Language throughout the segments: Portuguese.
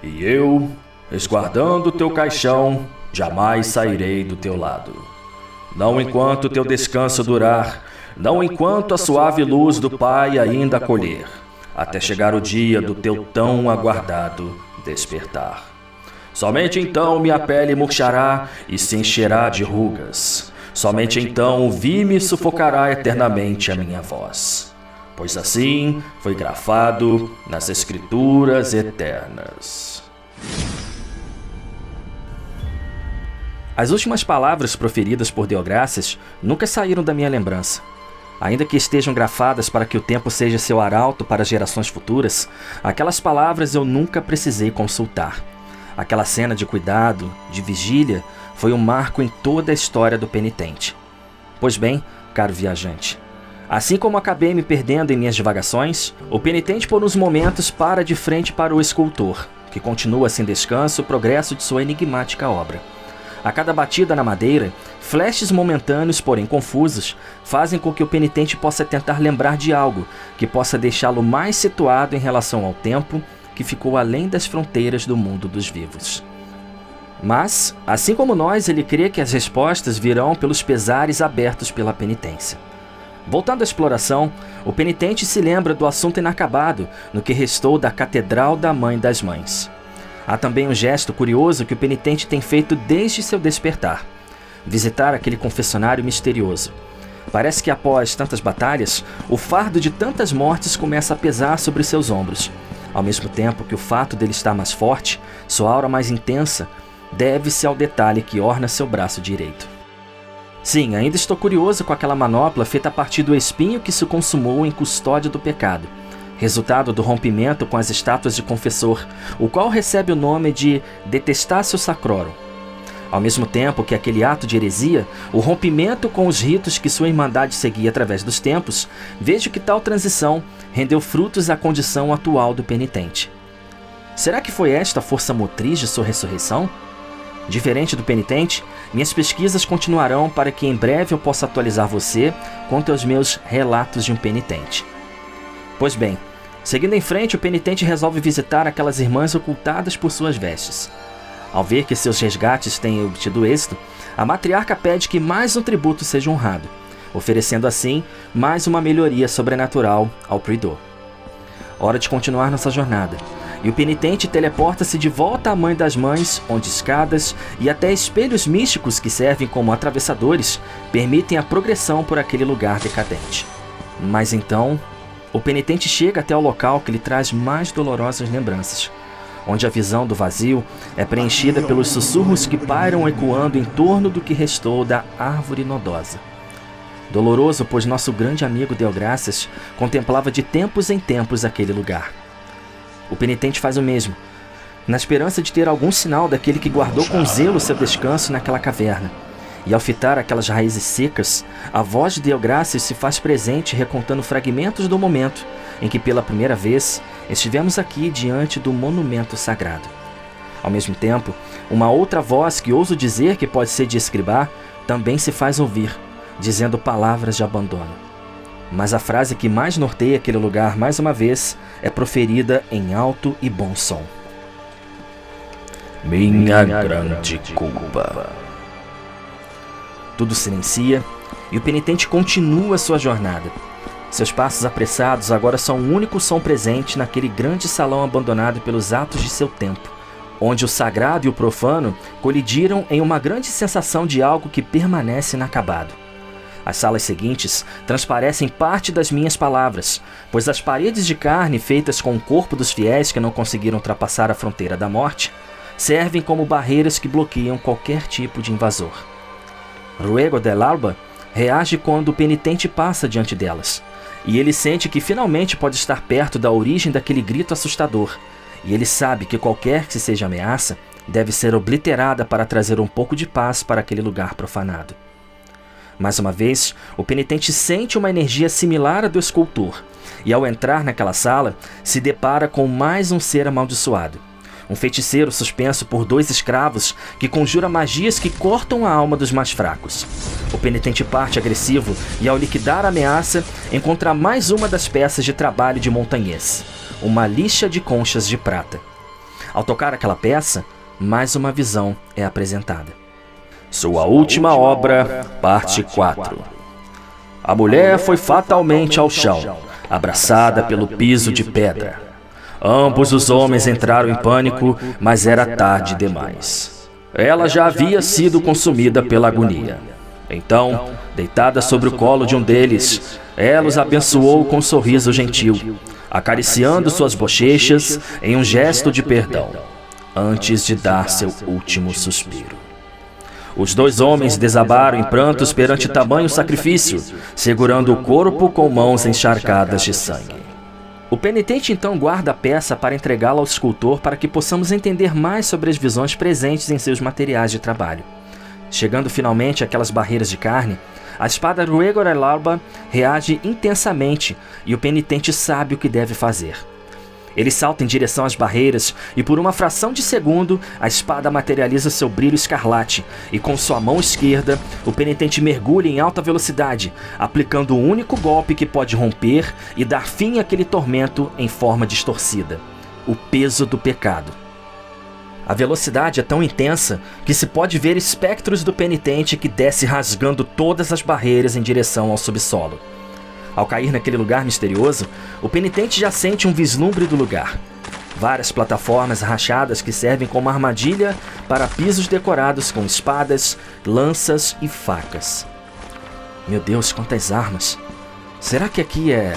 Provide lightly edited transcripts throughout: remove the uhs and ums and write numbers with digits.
E eu, resguardando teu caixão, jamais sairei do teu lado. Não enquanto teu descanso durar, não enquanto a suave luz do Pai ainda acolher, até chegar o dia do teu tão aguardado despertar. Somente então minha pele murchará e se encherá de rugas. Somente então o vime sufocará eternamente a minha voz. Pois assim foi grafado nas Escrituras eternas. As últimas palavras proferidas por Deogracias nunca saíram da minha lembrança. Ainda que estejam grafadas para que o tempo seja seu arauto para gerações futuras, aquelas palavras eu nunca precisei consultar. Aquela cena de cuidado, de vigília, foi um marco em toda a história do penitente. Pois bem, caro viajante, assim como acabei me perdendo em minhas divagações, o penitente por uns momentos para de frente para o escultor, que continua sem descanso o progresso de sua enigmática obra. A cada batida na madeira, flashes momentâneos, porém confusos, fazem com que o penitente possa tentar lembrar de algo que possa deixá-lo mais situado em relação ao tempo que ficou além das fronteiras do mundo dos vivos. Mas, assim como nós, ele crê que as respostas virão pelos pesares abertos pela penitência. Voltando à exploração, o penitente se lembra do assunto inacabado no que restou da Catedral da Mãe das Mães. Há também um gesto curioso que o penitente tem feito desde seu despertar: visitar aquele confessionário misterioso. Parece que após tantas batalhas, o fardo de tantas mortes começa a pesar sobre seus ombros, ao mesmo tempo que o fato dele estar mais forte, sua aura mais intensa, deve-se ao detalhe que orna seu braço direito. Sim, ainda estou curioso com aquela manopla feita a partir do espinho que se consumou em custódia do pecado, resultado do rompimento com as estátuas de confessor, o qual recebe o nome de Detestatio Sacrorum. Ao mesmo tempo que aquele ato de heresia, o rompimento com os ritos que sua irmandade seguia através dos tempos, vejo que tal transição rendeu frutos à condição atual do penitente. Será que foi esta a força motriz de sua ressurreição? Diferente do penitente, minhas pesquisas continuarão para que em breve eu possa atualizar você quanto aos meus relatos de um penitente. Pois bem, seguindo em frente, o penitente resolve visitar aquelas irmãs ocultadas por suas vestes. Ao ver que seus resgates têm obtido êxito, a matriarca pede que mais um tributo seja honrado, oferecendo assim mais uma melhoria sobrenatural ao Prior. Hora de continuar nossa jornada, e o penitente teleporta-se de volta à Mãe das Mães, onde escadas e até espelhos místicos que servem como atravessadores permitem a progressão por aquele lugar decadente. Mas então, o penitente chega até o local que lhe traz mais dolorosas lembranças, onde a visão do vazio é preenchida pelos sussurros que pairam ecoando em torno do que restou da árvore nodosa. Doloroso, pois nosso grande amigo Deogracias contemplava de tempos em tempos aquele lugar. O penitente faz o mesmo, na esperança de ter algum sinal daquele que guardou com zelo seu descanso naquela caverna. E ao fitar aquelas raízes secas, a voz de Deogracias se faz presente recontando fragmentos do momento em que pela primeira vez estivemos aqui diante do monumento sagrado. Ao mesmo tempo, uma outra voz que ouso dizer que pode ser de Escribá também se faz ouvir, dizendo palavras de abandono. Mas a frase que mais norteia aquele lugar mais uma vez é proferida em alto e bom som. Minha grande culpa. Tudo silencia e o penitente continua sua jornada. Seus passos apressados agora são o único som presente naquele grande salão abandonado pelos atos de seu tempo, onde o sagrado e o profano colidiram em uma grande sensação de algo que permanece inacabado. As salas seguintes transparecem parte das minhas palavras, pois as paredes de carne feitas com o corpo dos fiéis que não conseguiram ultrapassar a fronteira da morte servem como barreiras que bloqueiam qualquer tipo de invasor. Ruego del Alba reage quando o penitente passa diante delas, e ele sente que finalmente pode estar perto da origem daquele grito assustador, e ele sabe que qualquer que seja ameaça deve ser obliterada para trazer um pouco de paz para aquele lugar profanado. Mais uma vez, o penitente sente uma energia similar à do escultor, e ao entrar naquela sala, se depara com mais um ser amaldiçoado. Um feiticeiro suspenso por 2 escravos que conjura magias que cortam a alma dos mais fracos. O penitente parte agressivo e, ao liquidar a ameaça, encontra mais uma das peças de trabalho de montanhês, uma lixa de conchas de prata. Ao tocar aquela peça, mais uma visão é apresentada. Sua última obra, parte 4. A mulher foi fatalmente ao chão, abraçada pelo piso de pedra. Ambos os homens entraram em pânico, mas era tarde demais. Ela já havia sido consumida pela agonia. Então, deitada sobre o colo de um deles, ela os abençoou com um sorriso gentil, acariciando suas bochechas em um gesto de perdão, antes de dar seu último suspiro. Os dois homens desabaram em prantos perante tamanho sacrifício, segurando o corpo com mãos encharcadas de sangue. O penitente então guarda a peça para entregá-la ao escultor para que possamos entender mais sobre as visões presentes em seus materiais de trabalho. Chegando finalmente àquelas barreiras de carne, a espada Rhaegar el-Alba reage intensamente e o penitente sabe o que deve fazer. Ele salta em direção às barreiras e por uma fração de segundo a espada materializa seu brilho escarlate e com sua mão esquerda o penitente mergulha em alta velocidade, aplicando o único golpe que pode romper e dar fim àquele tormento em forma distorcida: o peso do pecado. A velocidade é tão intensa que se pode ver espectros do penitente que desce rasgando todas as barreiras em direção ao subsolo. Ao cair naquele lugar misterioso, o penitente já sente um vislumbre do lugar. Várias plataformas rachadas que servem como armadilha para pisos decorados com espadas, lanças e facas. Meu Deus, quantas armas! Será que aqui é...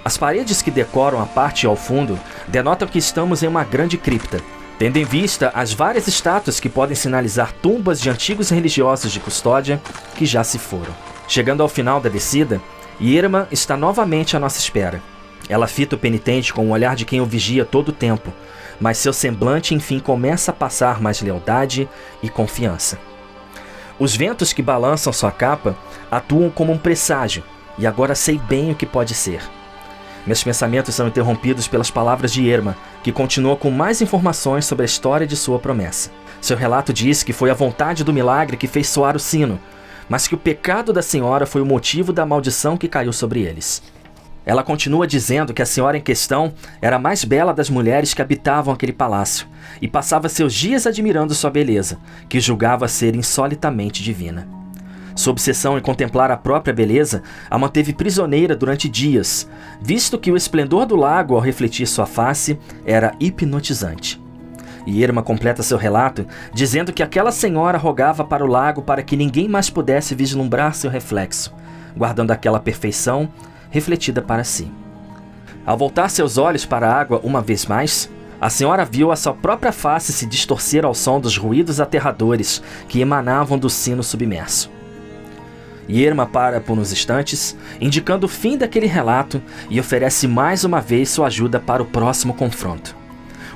As paredes que decoram a parte ao fundo denotam que estamos em uma grande cripta, tendo em vista as várias estátuas que podem sinalizar tumbas de antigos religiosos de Custódia que já se foram. Chegando ao final da descida, Yrma está novamente à nossa espera. Ela fita o penitente com o olhar de quem o vigia todo o tempo, mas seu semblante enfim começa a passar mais lealdade e confiança. Os ventos que balançam sua capa atuam como um presságio, e agora sei bem o que pode ser. Meus pensamentos são interrompidos pelas palavras de Yrma, que continua com mais informações sobre a história de sua promessa. Seu relato diz que foi a vontade do milagre que fez soar o sino, mas que o pecado da senhora foi o motivo da maldição que caiu sobre eles. Ela continua dizendo que a senhora em questão era a mais bela das mulheres que habitavam aquele palácio e passava seus dias admirando sua beleza, que julgava ser insolitamente divina. Sua obsessão em contemplar a própria beleza a manteve prisioneira durante dias, visto que o esplendor do lago ao refletir sua face era hipnotizante. Yrma completa seu relato dizendo que aquela senhora rogava para o lago para que ninguém mais pudesse vislumbrar seu reflexo, guardando aquela perfeição refletida para si. Ao voltar seus olhos para a água uma vez mais, a senhora viu a sua própria face se distorcer ao som dos ruídos aterradores que emanavam do sino submerso. Yrma para por uns instantes, indicando o fim daquele relato, e oferece mais uma vez sua ajuda para o próximo confronto.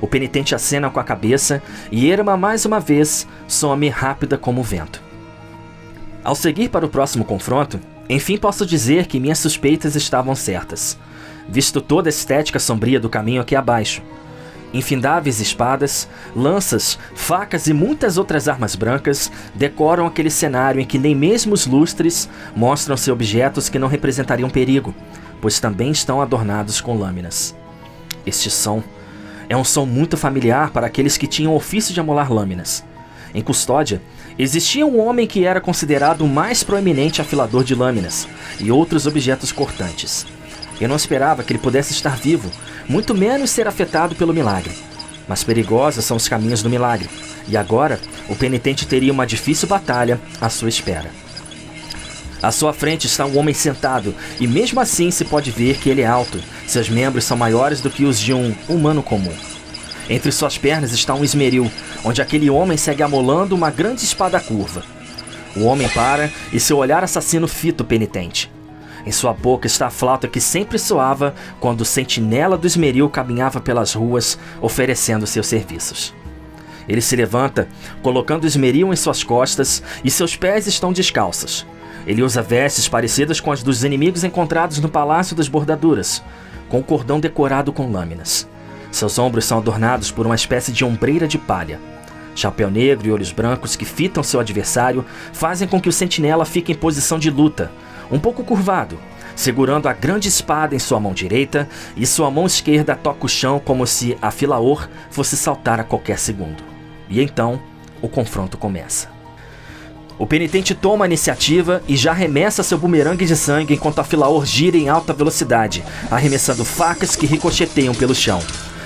O penitente acena com a cabeça e Yrma mais uma vez some rápida como o vento. Ao seguir para o próximo confronto, enfim posso dizer que minhas suspeitas estavam certas, visto toda a estética sombria do caminho aqui abaixo. Infindáveis espadas, lanças, facas e muitas outras armas brancas decoram aquele cenário em que nem mesmo os lustres mostram-se objetos que não representariam perigo, pois também estão adornados com lâminas. Este som é um som muito familiar para aqueles que tinham o ofício de amolar lâminas. Em Custódia, existia um homem que era considerado o mais proeminente afilador de lâminas e outros objetos cortantes. Eu não esperava que ele pudesse estar vivo, muito menos ser afetado pelo milagre. Mas perigosos são os caminhos do milagre, e agora o penitente teria uma difícil batalha à sua espera. À sua frente está um homem sentado, e mesmo assim se pode ver que ele é alto. Seus membros são maiores do que os de um humano comum. Entre suas pernas está um esmeril, onde aquele homem segue amolando uma grande espada curva. O homem para e seu olhar assassino fita o penitente. Em sua boca está a flauta que sempre soava quando o sentinela do esmeril caminhava pelas ruas oferecendo seus serviços. Ele se levanta, colocando o esmeril em suas costas, e seus pés estão descalços. Ele usa vestes parecidas com as dos inimigos encontrados no Palácio das Bordaduras, com um cordão decorado com lâminas. Seus ombros são adornados por uma espécie de ombreira de palha. Chapéu negro e olhos brancos que fitam seu adversário fazem com que o sentinela fique em posição de luta, um pouco curvado, segurando a grande espada em sua mão direita, e sua mão esquerda toca o chão como se Afilaor fosse saltar a qualquer segundo. E então, o confronto começa. O penitente toma a iniciativa e já arremessa seu bumerangue de sangue enquanto Afilaor gira em alta velocidade, arremessando facas que ricocheteiam pelo chão.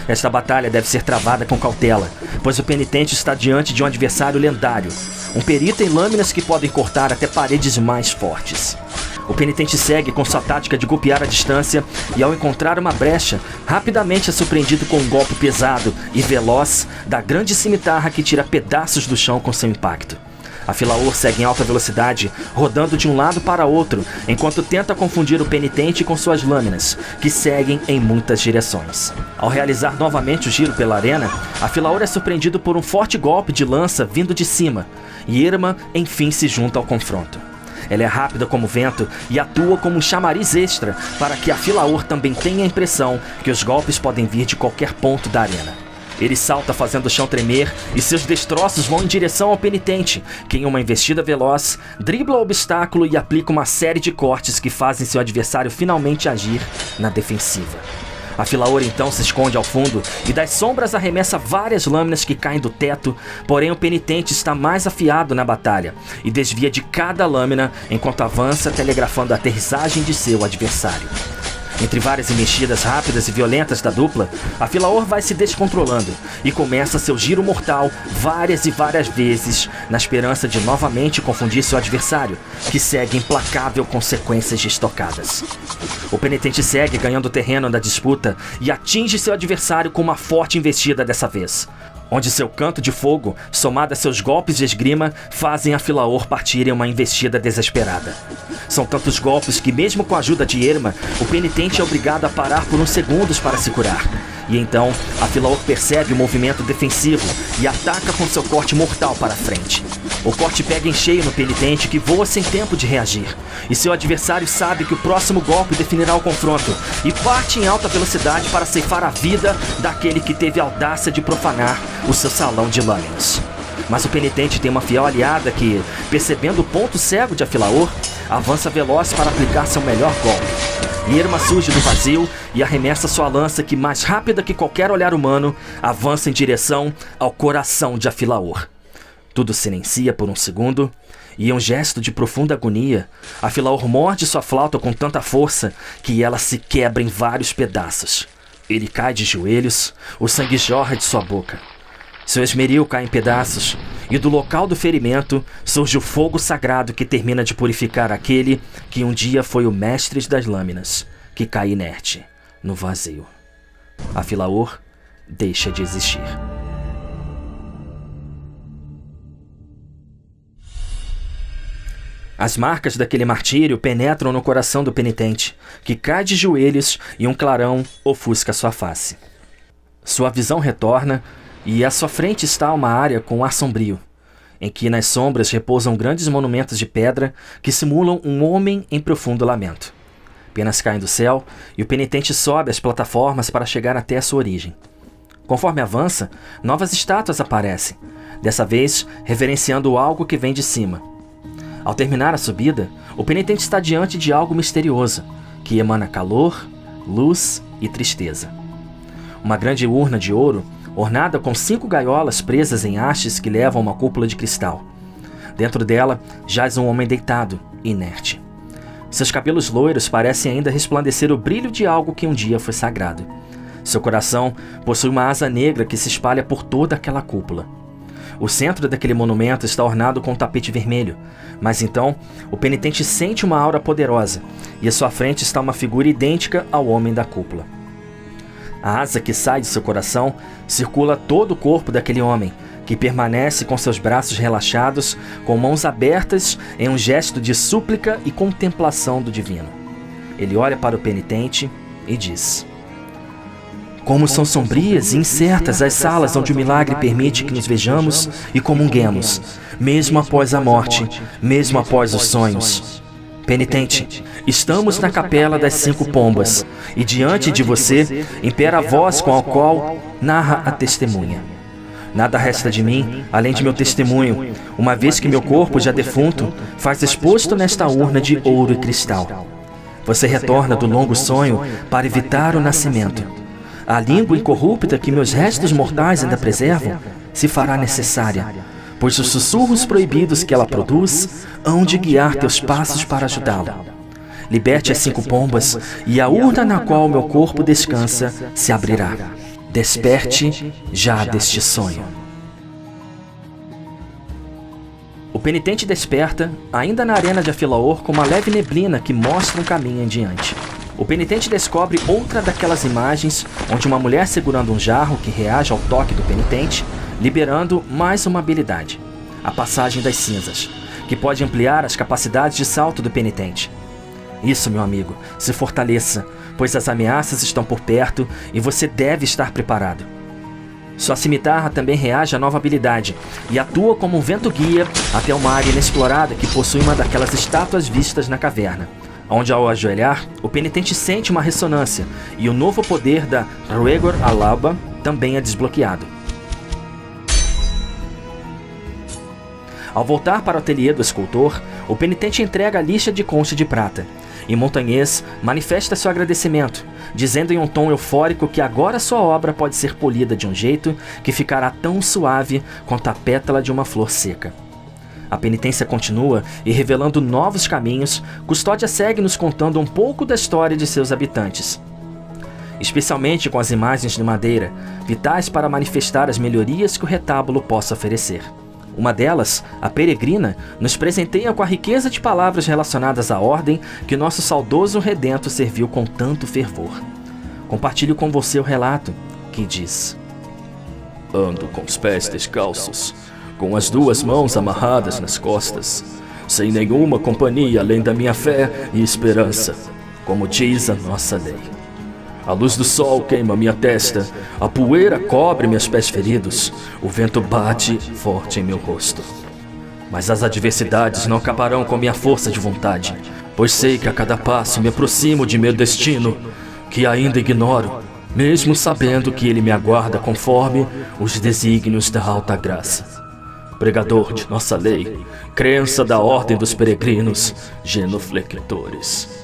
Esta batalha deve ser travada com cautela, pois o penitente está diante de um adversário lendário, um perito em lâminas que podem cortar até paredes mais fortes. O penitente segue com sua tática de golpear à distância e, ao encontrar uma brecha, rapidamente é surpreendido com um golpe pesado e veloz da grande cimitarra que tira pedaços do chão com seu impacto. Afilaor segue em alta velocidade, rodando de um lado para outro, enquanto tenta confundir o penitente com suas lâminas, que seguem em muitas direções. Ao realizar novamente o giro pela arena, Afilaor é surpreendido por um forte golpe de lança vindo de cima, e Irma enfim se junta ao confronto. Ela é rápida como o vento e atua como um chamariz extra para que Afilaor também tenha a impressão que os golpes podem vir de qualquer ponto da arena. Ele salta fazendo o chão tremer e seus destroços vão em direção ao penitente, que em uma investida veloz, dribla o obstáculo e aplica uma série de cortes que fazem seu adversário finalmente agir na defensiva. Afilaor então se esconde ao fundo e das sombras arremessa várias lâminas que caem do teto, porém o penitente está mais afiado na batalha e desvia de cada lâmina enquanto avança telegrafando a aterrissagem de seu adversário. Entre várias mexidas rápidas e violentas da dupla, Afilaor vai se descontrolando e começa seu giro mortal várias e várias vezes, na esperança de novamente confundir seu adversário, que segue implacável com sequências de estocadas. O penitente segue ganhando terreno na disputa e atinge seu adversário com uma forte investida dessa vez, onde seu canto de fogo, somado a seus golpes de esgrima, fazem Afilaor partir em uma investida desesperada. São tantos golpes que, mesmo com a ajuda de Irma, o penitente é obrigado a parar por uns segundos para se curar. E então, Afilaor percebe o movimento defensivo e ataca com seu corte mortal para frente. O corte pega em cheio no penitente, que voa sem tempo de reagir. E seu adversário sabe que o próximo golpe definirá o confronto e parte em alta velocidade para ceifar a vida daquele que teve a audácia de profanar o seu salão de lâminas. Mas o penitente tem uma fiel aliada que, percebendo o ponto cego de Afilaor, avança veloz para aplicar seu melhor golpe. Irma surge do vazio e arremessa sua lança que, mais rápida que qualquer olhar humano, avança em direção ao coração de Afilaor. Tudo silencia por um segundo e, em um gesto de profunda agonia, Afilaor morde sua flauta com tanta força que ela se quebra em vários pedaços. Ele cai de joelhos, o sangue jorra de sua boca. Seu esmeril cai em pedaços e do local do ferimento surge o fogo sagrado que termina de purificar aquele que um dia foi o mestre das lâminas, que cai inerte no vazio. Afilaor deixa de existir. As marcas daquele martírio penetram no coração do penitente, que cai de joelhos e um clarão ofusca sua face. Sua visão retorna e à sua frente está uma área com ar sombrio, em que nas sombras repousam grandes monumentos de pedra que simulam um homem em profundo lamento. Penas caem do céu e o penitente sobe as plataformas para chegar até a sua origem. Conforme avança, novas estátuas aparecem, dessa vez reverenciando algo que vem de cima. Ao terminar a subida, o penitente está diante de algo misterioso, que emana calor, luz e tristeza. Uma grande urna de ouro, ornada com 5 gaiolas presas em hastes que levam a uma cúpula de cristal. Dentro dela, jaz um homem deitado, inerte. Seus cabelos loiros parecem ainda resplandecer o brilho de algo que um dia foi sagrado. Seu coração possui uma asa negra que se espalha por toda aquela cúpula. O centro daquele monumento está ornado com um tapete vermelho, mas então o penitente sente uma aura poderosa e à sua frente está uma figura idêntica ao homem da cúpula. A asa que sai de seu coração circula todo o corpo daquele homem, que permanece com seus braços relaxados, com mãos abertas em um gesto de súplica e contemplação do divino. Ele olha para o penitente e diz: Como são sombrias e incertas as salas onde o milagre permite que nos vejamos e comunguemos, mesmo após a morte, mesmo após os sonhos. Penitente, estamos na capela das 5 pombas, e diante de você impera a voz com a qual narra a testemunha. Nada resta de mim, além de meu testemunho, uma vez que meu corpo já defunto faz exposto nesta urna de ouro e cristal. Você retorna do longo sonho para evitar o nascimento. A língua incorrupta que meus restos mortais ainda preservam se fará necessária, pois os sussurros proibidos que ela produz hão de guiar teus passos para ajudá-la. Liberte as 5 pombas e a urna na qual meu corpo descansa se abrirá. Desperte já deste sonho. O penitente desperta, ainda na arena de Afilaor, com uma leve neblina que mostra um caminho em diante. O penitente descobre outra daquelas imagens, onde uma mulher segurando um jarro que reage ao toque do penitente, liberando mais uma habilidade, a passagem das cinzas, que pode ampliar as capacidades de salto do penitente. Isso, meu amigo, se fortaleça, pois as ameaças estão por perto e você deve estar preparado. Sua cimitarra também reage à nova habilidade e atua como um vento-guia até uma área inexplorada que possui uma daquelas estátuas vistas na caverna, onde ao ajoelhar, o penitente sente uma ressonância e o novo poder da Ruegor Alaba também é desbloqueado. Ao voltar para o ateliê do escultor, o penitente entrega a lixa de concha de prata, e Montanhês manifesta seu agradecimento, dizendo em um tom eufórico que agora sua obra pode ser polida de um jeito que ficará tão suave quanto a pétala de uma flor seca. A penitência continua e, revelando novos caminhos, Custódia segue nos contando um pouco da história de seus habitantes, especialmente com as imagens de madeira, vitais para manifestar as melhorias que o retábulo possa oferecer. Uma delas, a Peregrina, nos presenteia com a riqueza de palavras relacionadas à ordem que nosso saudoso Redento serviu com tanto fervor. Compartilho com você o relato, que diz: Ando com os pés descalços, com as 2 mãos amarradas nas costas, sem nenhuma companhia além da minha fé e esperança, como diz a nossa lei. A luz do sol queima minha testa, a poeira cobre meus pés feridos, o vento bate forte em meu rosto. Mas as adversidades não acabarão com minha força de vontade, pois sei que a cada passo me aproximo de meu destino, que ainda ignoro, mesmo sabendo que ele me aguarda conforme os desígnios da alta graça. Pregador de nossa lei, crença da ordem dos peregrinos, genuflectores.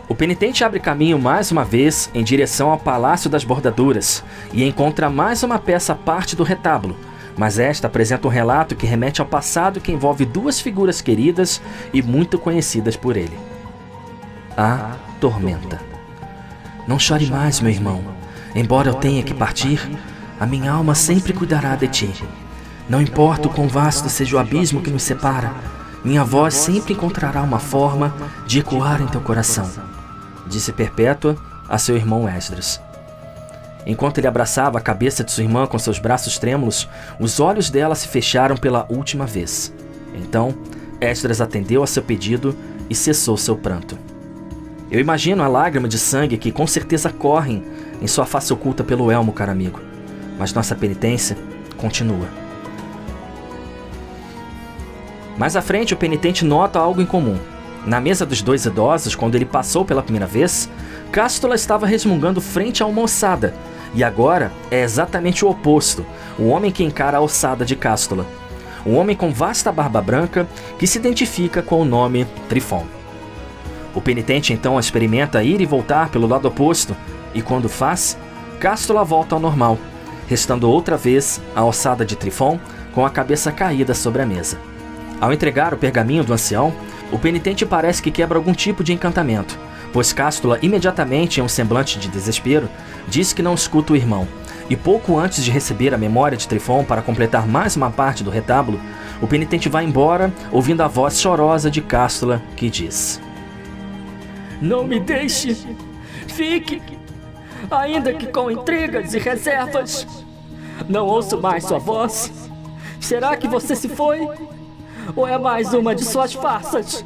O penitente abre caminho mais uma vez em direção ao Palácio das Bordaduras e encontra mais uma peça à parte do retábulo, mas esta apresenta um relato que remete ao passado que envolve 2 figuras queridas e muito conhecidas por ele. A Tormenta. Não chore mais, meu irmão. Embora eu tenha que partir, a minha alma sempre cuidará de ti. Não importa o quão vasto seja o abismo que nos separa, minha voz sempre encontrará uma forma de ecoar em teu coração, disse Perpétua a seu irmão Esdras. Enquanto ele abraçava a cabeça de sua irmã com seus braços trêmulos, os olhos dela se fecharam pela última vez. Então, Esdras atendeu a seu pedido e cessou seu pranto. Eu imagino a lágrima de sangue que com certeza correm em sua face oculta pelo elmo, caro amigo. Mas nossa penitência continua. Mais à frente, o penitente nota algo incomum. Na mesa dos 2 idosos, quando ele passou pela primeira vez, Cástula estava resmungando frente a uma ossada, e agora é exatamente o oposto, o homem que encara a ossada de Cástula. Um homem com vasta barba branca que se identifica com o nome Trifon. O penitente então experimenta ir e voltar pelo lado oposto, e quando faz, Cástula volta ao normal, restando outra vez a ossada de Trifon com a cabeça caída sobre a mesa. Ao entregar o pergaminho do ancião, o penitente parece que quebra algum tipo de encantamento, pois Cástula, imediatamente em um semblante de desespero, diz que não escuta o irmão, e pouco antes de receber a memória de Trifon para completar mais uma parte do retábulo, o penitente vai embora, ouvindo a voz chorosa de Cástula, que diz: Não me deixe! Fique! Ainda que com intrigas e reservas! Não ouço mais sua voz! Será que você se foi? Ou é mais uma de suas farsas?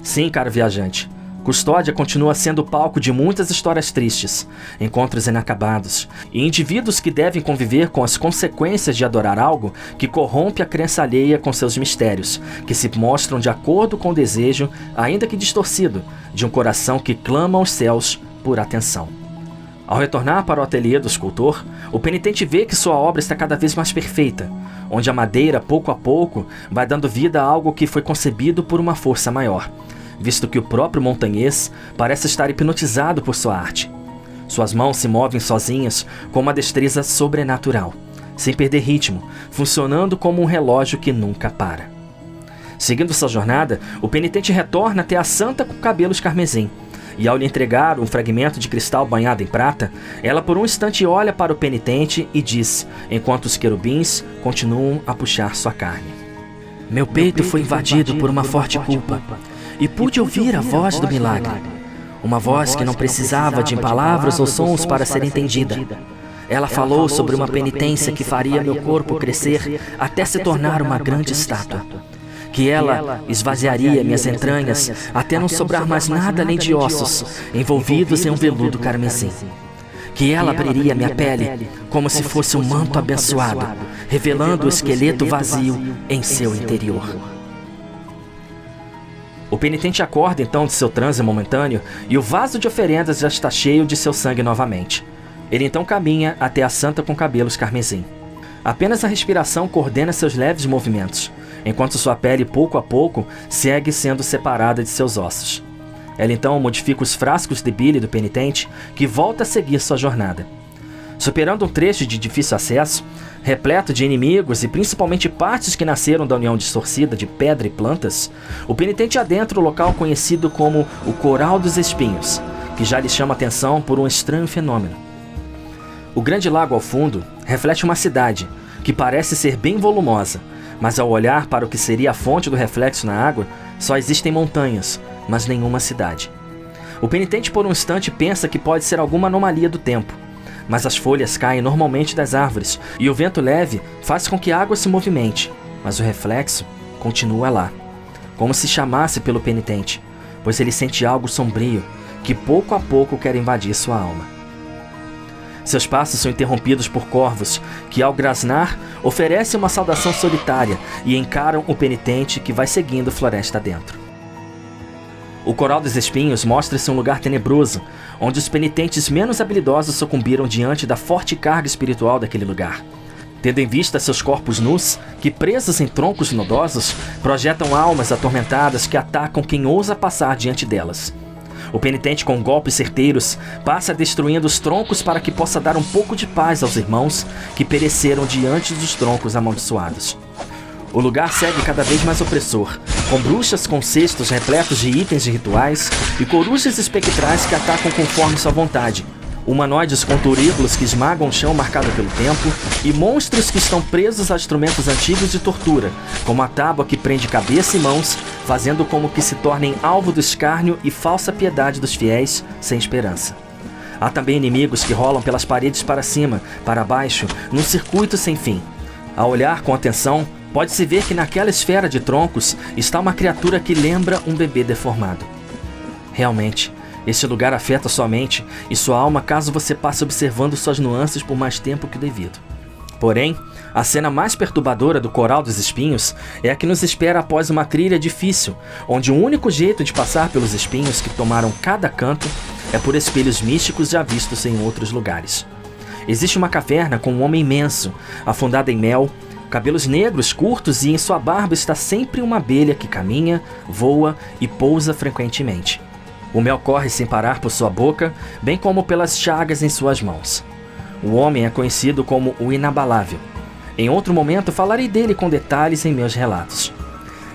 Sim, caro viajante. Custódia continua sendo palco de muitas histórias tristes, encontros inacabados e indivíduos que devem conviver com as consequências de adorar algo que corrompe a crença alheia com seus mistérios, que se mostram de acordo com o desejo, ainda que distorcido, de um coração que clama aos céus por atenção. Ao retornar para o ateliê do escultor, o penitente vê que sua obra está cada vez mais perfeita, onde a madeira, pouco a pouco, vai dando vida a algo que foi concebido por uma força maior. visto que o próprio montanhês parece estar hipnotizado por sua arte. Suas mãos se movem sozinhas com uma destreza sobrenatural, sem perder ritmo, funcionando como um relógio que nunca para. Seguindo sua jornada, o penitente retorna até a santa com cabelos carmesim, e ao lhe entregar um fragmento de cristal banhado em prata, ela por um instante olha para o penitente e diz, enquanto os querubins continuam a puxar sua carne: Meu peito foi invadido por uma forte culpa, e pude ouvir a voz do milagre. Uma voz que não precisava de palavras ou sons para ser entendida. Ela falou sobre uma penitência que faria meu corpo crescer até se tornar uma grande estátua. Que ela esvaziaria minhas entranhas até não sobrar mais nada além de ossos, envolvidos em um veludo carmesim. Que ela abriria minha pele como se fosse um manto abençoado, revelando o esqueleto vazio em seu interior. O penitente acorda então de seu transe momentâneo e o vaso de oferendas já está cheio de seu sangue novamente. Ele então caminha até a santa com cabelos carmesim. Apenas a respiração coordena seus leves movimentos, enquanto sua pele pouco a pouco segue sendo separada de seus ossos. Ela então modifica os frascos de bile do penitente, que volta a seguir sua jornada. Superando um trecho de difícil acesso, repleto de inimigos e principalmente partes que nasceram da união distorcida de pedra e plantas, o penitente adentra o local conhecido como o Coral dos Espinhos, que já lhe chama atenção por um estranho fenômeno. O grande lago ao fundo reflete uma cidade, que parece ser bem volumosa, mas ao olhar para o que seria a fonte do reflexo na água, só existem montanhas, mas nenhuma cidade. O penitente por um instante pensa que pode ser alguma anomalia do tempo, mas as folhas caem normalmente das árvores e o vento leve faz com que a água se movimente, mas o reflexo continua lá, como se chamasse pelo penitente, pois ele sente algo sombrio que pouco a pouco quer invadir sua alma. Seus passos são interrompidos por corvos, que ao grasnar, oferecem uma saudação solitária e encaram o penitente que vai seguindo floresta dentro. O Coral dos Espinhos mostra-se um lugar tenebroso, onde os penitentes menos habilidosos sucumbiram diante da forte carga espiritual daquele lugar. Tendo em vista seus corpos nus, que presos em troncos nodosos, projetam almas atormentadas que atacam quem ousa passar diante delas. O penitente, com golpes certeiros, passa destruindo os troncos para que possa dar um pouco de paz aos irmãos que pereceram diante dos troncos amaldiçoados. O lugar segue cada vez mais opressor, com bruxas com cestos repletos de itens de rituais e corujas espectrais que atacam conforme sua vontade, humanoides com turíbulos que esmagam o chão marcado pelo tempo e monstros que estão presos a instrumentos antigos de tortura, como a tábua que prende cabeça e mãos, fazendo como que se tornem alvo do escárnio e falsa piedade dos fiéis sem esperança. Há também inimigos que rolam pelas paredes para cima, para baixo, num circuito sem fim. Ao olhar com atenção, pode-se ver que naquela esfera de troncos está uma criatura que lembra um bebê deformado. Realmente, esse lugar afeta sua mente e sua alma caso você passe observando suas nuances por mais tempo que o devido. Porém, a cena mais perturbadora do Coral dos Espinhos é a que nos espera após uma trilha difícil, onde o único jeito de passar pelos espinhos que tomaram cada canto é por espelhos místicos já vistos em outros lugares. Existe uma caverna com um homem imenso, afundado em mel, cabelos negros curtos e em sua barba está sempre uma abelha que caminha, voa e pousa frequentemente. O mel corre sem parar por sua boca, bem como pelas chagas em suas mãos. O homem é conhecido como o Inabalável. Em outro momento falarei dele com detalhes em meus relatos.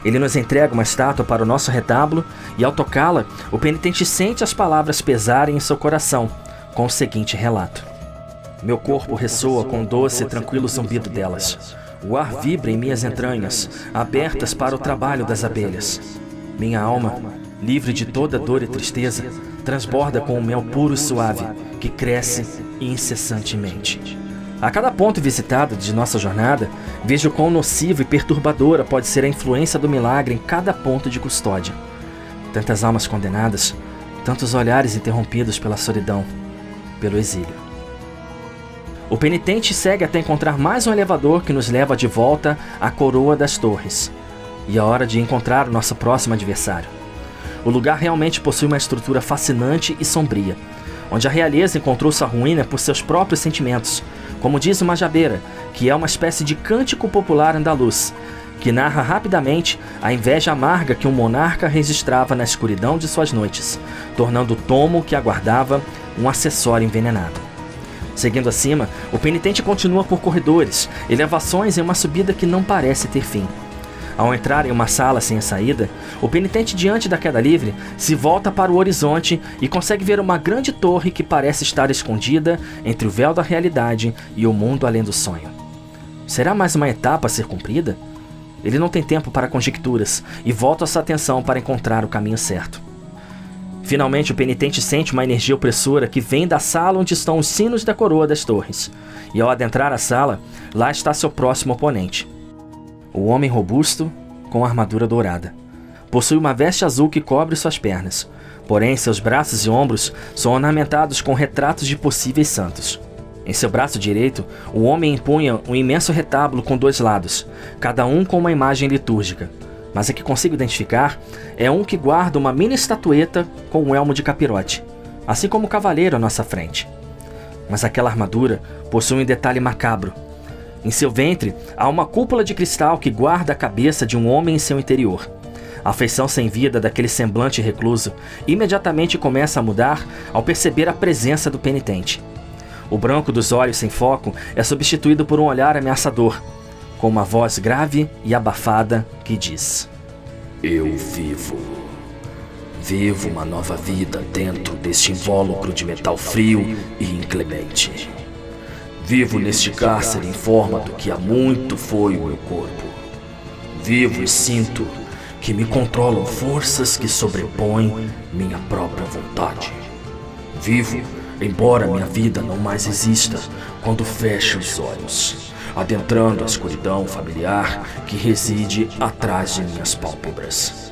Ele nos entrega uma estátua para o nosso retábulo e ao tocá-la, o penitente sente as palavras pesarem em seu coração, com o seguinte relato. Meu corpo ressoa com o doce e tranquilo zumbido delas. O ar vibra em minhas entranhas, abertas para o trabalho das abelhas. Minha alma, livre de toda dor e tristeza, transborda com um mel puro e suave, que cresce incessantemente. A cada ponto visitado de nossa jornada, vejo quão nociva e perturbadora pode ser a influência do milagre em cada ponto de custódia. Tantas almas condenadas, tantos olhares interrompidos pela solidão, pelo exílio. O penitente segue até encontrar mais um elevador que nos leva de volta à Coroa das Torres. E é hora de encontrar o nosso próximo adversário. O lugar realmente possui uma estrutura fascinante e sombria, onde a realeza encontrou sua ruína por seus próprios sentimentos, como diz o Majabeira, que é uma espécie de cântico popular andaluz, que narra rapidamente a inveja amarga que um monarca registrava na escuridão de suas noites, tornando o tomo que aguardava um acessório envenenado. Seguindo acima, o penitente continua por corredores, elevações e uma subida que não parece ter fim. Ao entrar em uma sala sem saída, o penitente, diante da queda livre, se volta para o horizonte e consegue ver uma grande torre que parece estar escondida entre o véu da realidade e o mundo além do sonho. Será mais uma etapa a ser cumprida? Ele não tem tempo para conjecturas e volta sua atenção para encontrar o caminho certo. Finalmente, o penitente sente uma energia opressora que vem da sala onde estão os sinos da coroa das torres. E ao adentrar a sala, lá está seu próximo oponente. O homem robusto, com armadura dourada. Possui uma veste azul que cobre suas pernas. Porém, seus braços e ombros são ornamentados com retratos de possíveis santos. Em seu braço direito, o homem empunha um imenso retábulo com 2 lados, cada um com uma imagem litúrgica. Mas a que consigo identificar é um que guarda uma mini estatueta com um elmo de capirote, assim como o cavaleiro à nossa frente. Mas aquela armadura possui um detalhe macabro. Em seu ventre há uma cúpula de cristal que guarda a cabeça de um homem em seu interior. A feição sem vida daquele semblante recluso imediatamente começa a mudar ao perceber a presença do penitente. O branco dos olhos sem foco é substituído por um olhar ameaçador, com uma voz grave e abafada que diz: Eu vivo uma nova vida dentro deste invólucro de metal frio e inclemente. Vivo neste cárcere em forma do que há muito foi o meu corpo. Vivo e sinto que me controlam forças que sobrepõem minha própria vontade. Vivo, embora minha vida não mais exista, quando fecho os olhos, adentrando a escuridão familiar que reside atrás de minhas pálpebras.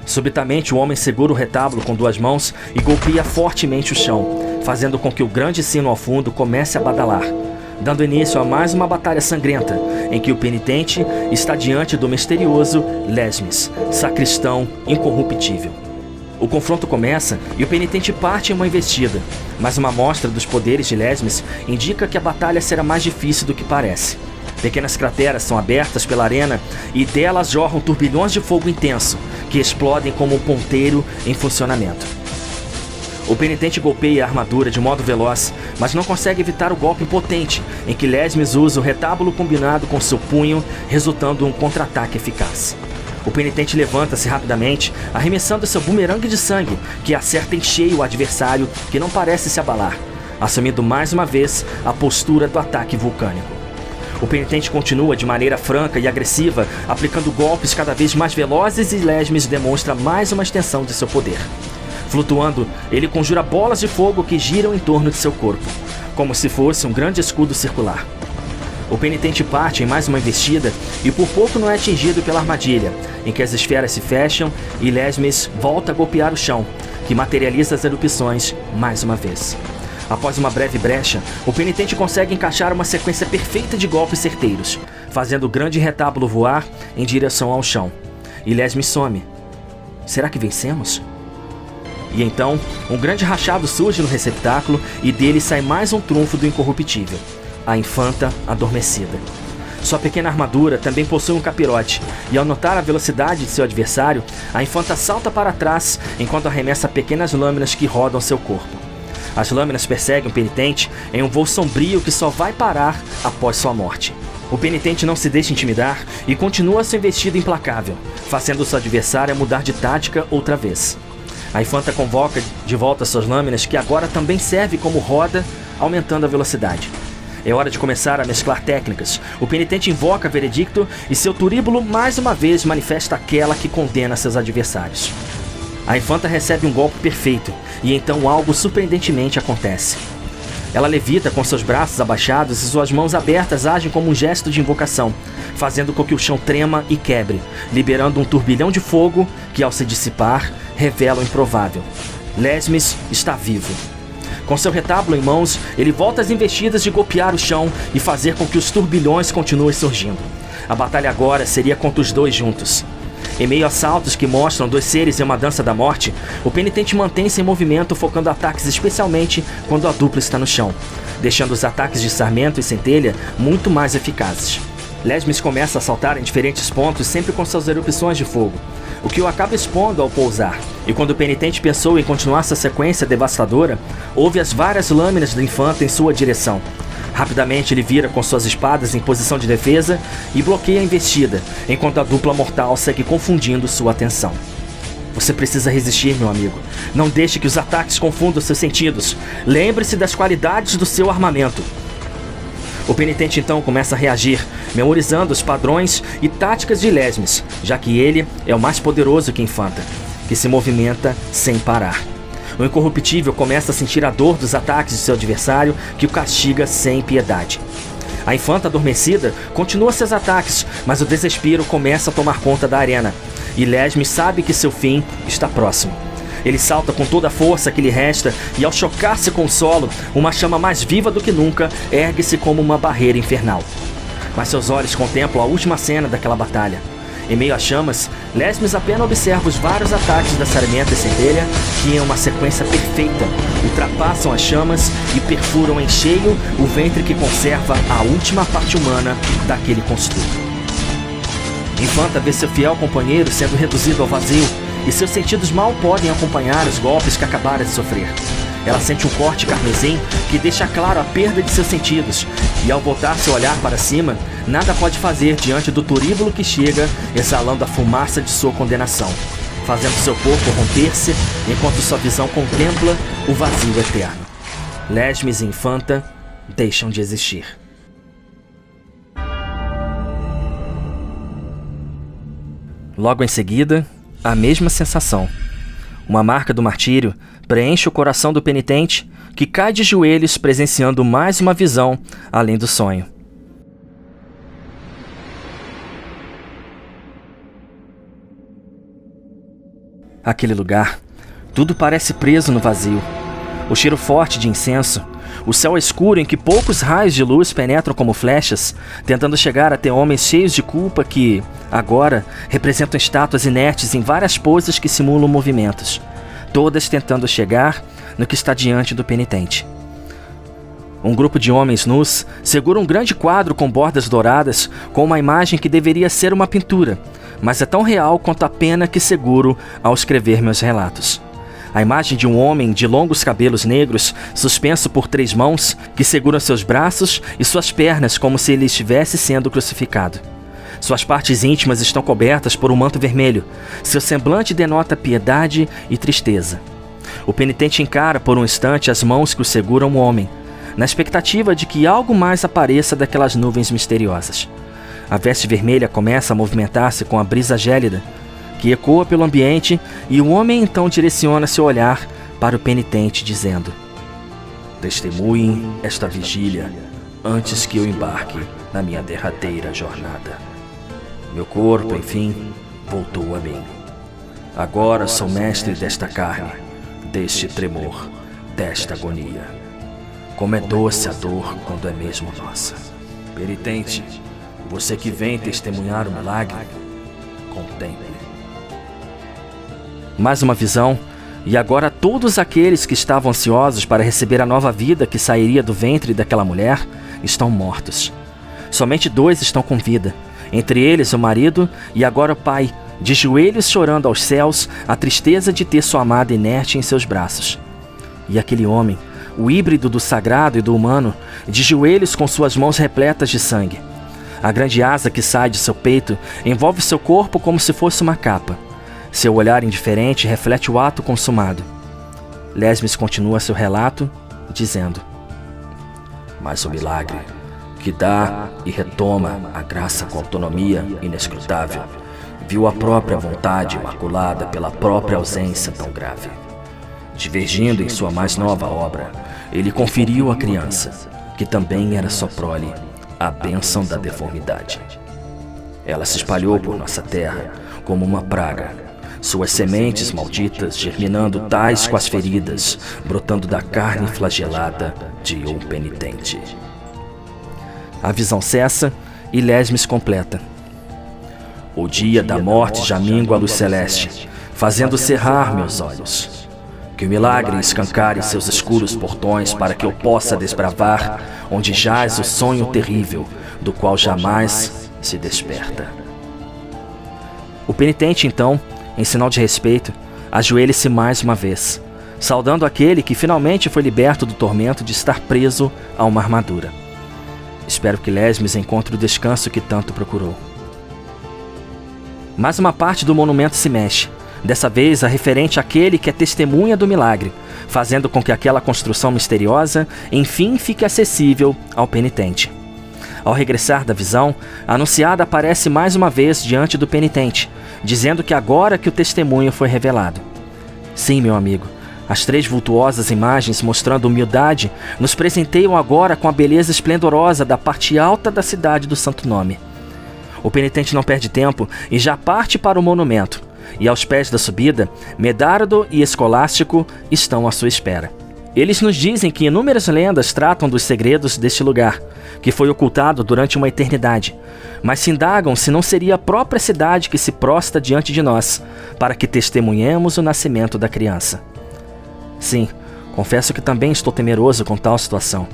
Subitamente, o homem segura o retábulo com 2 mãos e golpeia fortemente o chão, fazendo com que o grande sino ao fundo comece a badalar, dando início a mais uma batalha sangrenta, em que o penitente está diante do misterioso Lesmes, sacristão incorruptível. O confronto começa e o penitente parte em uma investida, mas uma amostra dos poderes de Lesmes indica que a batalha será mais difícil do que parece. Pequenas crateras são abertas pela arena e delas jorram turbilhões de fogo intenso, que explodem como um ponteiro em funcionamento. O penitente golpeia a armadura de modo veloz, mas não consegue evitar o golpe potente, em que Lesmes usa o retábulo combinado com seu punho, resultando em um contra-ataque eficaz. O penitente levanta-se rapidamente, arremessando seu bumerangue de sangue, que acerta em cheio o adversário, que não parece se abalar, assumindo mais uma vez a postura do ataque vulcânico. O penitente continua de maneira franca e agressiva, aplicando golpes cada vez mais velozes, e Lesmes demonstra mais uma extensão de seu poder. Flutuando, ele conjura bolas de fogo que giram em torno de seu corpo, como se fosse um grande escudo circular. O penitente parte em mais uma investida e por pouco não é atingido pela armadilha, em que as esferas se fecham e Lesmes volta a golpear o chão, que materializa as erupções mais uma vez. Após uma breve brecha, o penitente consegue encaixar uma sequência perfeita de golpes certeiros, fazendo o grande retábulo voar em direção ao chão. E Lesmes some. Será que vencemos? E então, um grande rachado surge no receptáculo e dele sai mais um trunfo do incorruptível, a infanta adormecida. Sua pequena armadura também possui um capirote, e ao notar a velocidade de seu adversário, a infanta salta para trás enquanto arremessa pequenas lâminas que rodam seu corpo. As lâminas perseguem o penitente em um voo sombrio que só vai parar após sua morte. O penitente não se deixa intimidar e continua sua investida implacável, fazendo sua adversária mudar de tática outra vez. A infanta convoca de volta suas lâminas, que agora também serve como roda, aumentando a velocidade. É hora de começar a mesclar técnicas. O penitente invoca Veredicto e seu turíbulo mais uma vez manifesta aquela que condena seus adversários. A infanta recebe um golpe perfeito, e então algo surpreendentemente acontece. Ela levita com seus braços abaixados e suas mãos abertas agem como um gesto de invocação, fazendo com que o chão trema e quebre, liberando um turbilhão de fogo que, ao se dissipar, revela o improvável. Lesmes está vivo. Com seu retábulo em mãos, ele volta às investidas de golpear o chão e fazer com que os turbilhões continuem surgindo. A batalha agora seria contra os 2 juntos. Em meio a saltos que mostram 2 seres em uma dança da morte, o penitente mantém-se em movimento, focando ataques especialmente quando a dupla está no chão, deixando os ataques de Sarmento e Centelha muito mais eficazes. Lesmes começa a saltar em diferentes pontos, sempre com suas erupções de fogo, o que o acaba expondo ao pousar. E quando o penitente pensou em continuar sua sequência devastadora, houve as várias lâminas do infanta em sua direção. Rapidamente ele vira com suas espadas em posição de defesa e bloqueia a investida, enquanto a dupla mortal segue confundindo sua atenção. Você precisa resistir, meu amigo. Não deixe que os ataques confundam seus sentidos. Lembre-se das qualidades do seu armamento. O penitente então começa a reagir, memorizando os padrões e táticas de Lesmes, já que ele é o mais poderoso que infanta, que se movimenta sem parar. O incorruptível começa a sentir a dor dos ataques de seu adversário, que o castiga sem piedade. A infanta adormecida continua seus ataques, mas o desespero começa a tomar conta da arena, e Lesmes sabe que seu fim está próximo. Ele salta com toda a força que lhe resta e, ao chocar-se com o solo, uma chama mais viva do que nunca ergue-se como uma barreira infernal. Mas seus olhos contemplam a última cena daquela batalha. Em meio às chamas, Lesmes apenas observa os vários ataques da Sarmenta e Centelha, que em uma sequência perfeita ultrapassam as chamas e perfuram em cheio o ventre que conserva a última parte humana daquele construto. Infanta vê seu fiel companheiro sendo reduzido ao vazio, e seus sentidos mal podem acompanhar os golpes que acabara de sofrer. Ela sente um corte carmesim que deixa claro a perda de seus sentidos, e ao voltar seu olhar para cima, nada pode fazer diante do turíbulo que chega, exalando a fumaça de sua condenação, fazendo seu corpo romper-se, enquanto sua visão contempla o vazio eterno. Lesmes e Infanta deixam de existir. Logo em seguida, a mesma sensação. Uma marca do martírio preenche o coração do penitente, que cai de joelhos presenciando mais uma visão além do sonho. Aquele lugar, tudo parece preso no vazio. O cheiro forte de incenso, o céu escuro em que poucos raios de luz penetram como flechas, tentando chegar até homens cheios de culpa que, agora, representam estátuas inertes em várias poses que simulam movimentos, todas tentando chegar no que está diante do penitente. Um grupo de homens nus segura um grande quadro com bordas douradas, com uma imagem que deveria ser uma pintura, mas é tão real quanto a pena que seguro ao escrever meus relatos. A imagem de um homem de longos cabelos negros, suspenso por 3 mãos, que seguram seus braços e suas pernas como se ele estivesse sendo crucificado. Suas partes íntimas estão cobertas por um manto vermelho. Seu semblante denota piedade e tristeza. O penitente encara por um instante as mãos que o seguram o homem, na expectativa de que algo mais apareça daquelas nuvens misteriosas. A veste vermelha começa a movimentar-se com a brisa gélida, que ecoa pelo ambiente, e o homem então direciona seu olhar para o penitente, dizendo: Testemunhem esta vigília antes que eu embarque na minha derradeira jornada. Meu corpo, enfim, voltou a mim. Agora sou mestre desta carne, deste tremor, desta agonia. Como é doce a dor quando é mesmo nossa. Penitente, você que vem testemunhar o milagre, contemple. Mais uma visão, e agora todos aqueles que estavam ansiosos para receber a nova vida que sairia do ventre daquela mulher estão mortos. Somente 2 estão com vida, entre eles o marido e agora o pai, de joelhos chorando aos céus a tristeza de ter sua amada inerte em seus braços. E aquele homem, o híbrido do sagrado e do humano, de joelhos com suas mãos repletas de sangue. A grande asa que sai de seu peito envolve seu corpo como se fosse uma capa. Seu olhar indiferente reflete o ato consumado. Lesmes continua seu relato, dizendo: Mas o milagre, que dá e retoma a graça com autonomia inescrutável, viu a própria vontade imaculada pela própria ausência tão grave. Divergindo em sua mais nova obra, ele conferiu à criança, que também era sua prole, a bênção da deformidade. Ela se espalhou por nossa terra como uma praga, suas sementes malditas germinando tais com as feridas, brotando da carne flagelada de um penitente. A visão cessa e Lesmes completa: O dia da morte já mingua a luz celeste, fazendo cerrar meus olhos. Que o milagre escancare seus escuros portões para que eu possa desbravar onde jaz o sonho terrível, do qual jamais se desperta. O penitente, então, em sinal de respeito, ajoelha-se mais uma vez, saudando aquele que finalmente foi liberto do tormento de estar preso a uma armadura. Espero que Lesmes encontre o descanso que tanto procurou. Mais uma parte do monumento se mexe, dessa vez a referente àquele que é testemunha do milagre, fazendo com que aquela construção misteriosa, enfim, fique acessível ao penitente. Ao regressar da visão, a anunciada aparece mais uma vez diante do penitente, dizendo que agora que o testemunho foi revelado. Sim, meu amigo, as 3 vultuosas imagens mostrando humildade nos presenteiam agora com a beleza esplendorosa da parte alta da cidade do Santo Nome. O penitente não perde tempo e já parte para o monumento, e aos pés da subida, Medardus e Escolástico estão à sua espera. Eles nos dizem que inúmeras lendas tratam dos segredos deste lugar, que foi ocultado durante uma eternidade, mas se indagam se não seria a própria cidade que se prostra diante de nós, para que testemunhemos o nascimento da criança. Sim, confesso que também estou temeroso com tal situação.